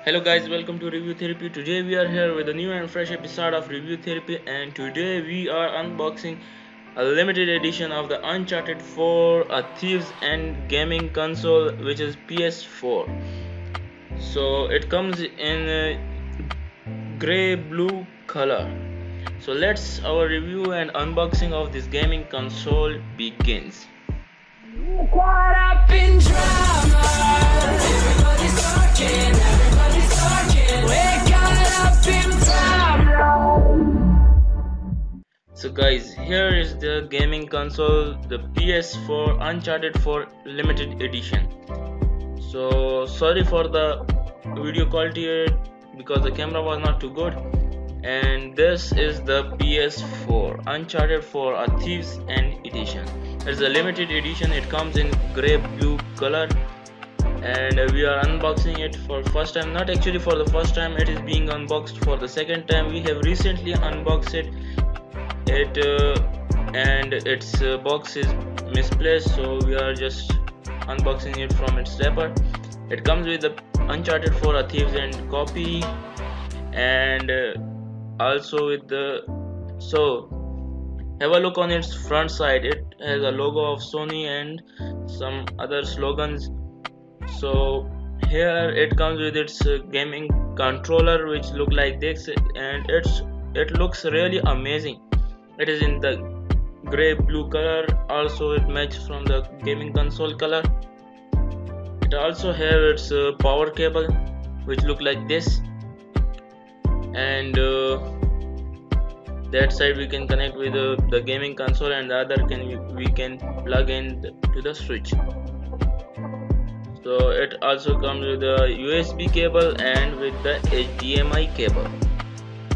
Hello guys, welcome to Review Therapy. Today we are here with a new and fresh episode of Review Therapy, and today we are unboxing a limited edition of the Uncharted 4, a Thieves and gaming console, which is PS4. So it comes in a grey blue color. So let's our review and unboxing of this gaming console begins. Caught up in drama. Everybody's talking. We're caught up in drama. So guys, here is the gaming console, the PS4 Uncharted 4 limited edition. So sorry for the video quality because the camera was not too good. And this is the PS4 Uncharted 4, a Thieves and edition. It's a limited edition. It comes in grey blue color, and we are unboxing it for first time. Not actually for the first time, it is being unboxed for the second time. We have recently unboxed it and its box is misplaced, so we are just unboxing it from its wrapper. It comes with the Uncharted 4, a Thieves and copy, and also with the have a look on its front side. It has a logo of Sony and some other slogans. So here it comes with its gaming controller, which look like this, and it looks really amazing. It is in the grey blue color. Also it matches from the gaming console color. It also have its power cable, which look like this, and that side we can connect with the gaming console, and the other we can plug in to the switch. So it also comes with a USB cable and with the HDMI cable.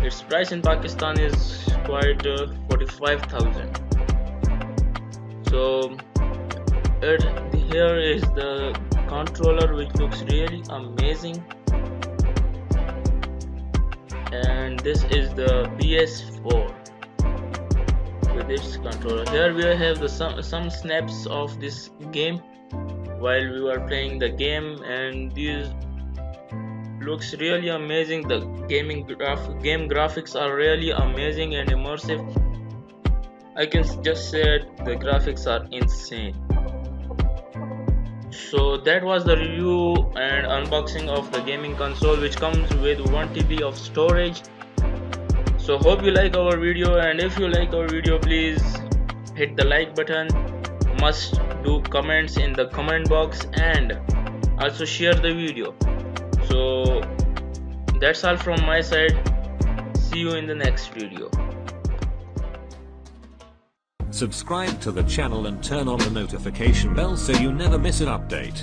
Its price in Pakistan is quite 45,000. So here is the controller, which looks really amazing, and this is the PS4 with its controller. Here we have some snaps of this game while we were playing the game, and these looks really amazing. The game graphics are really amazing and immersive. I can just say the graphics are insane. So that was the review and unboxing of the gaming console, which comes with 1 TB of storage. So hope you like our video, and if you like our video, please hit the like button. Must do comments in the comment box, and also share the video. So that's all from my side. See you in the next video. Subscribe to the channel and turn on the notification bell so you never miss an update.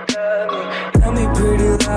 Tell me pretty loud.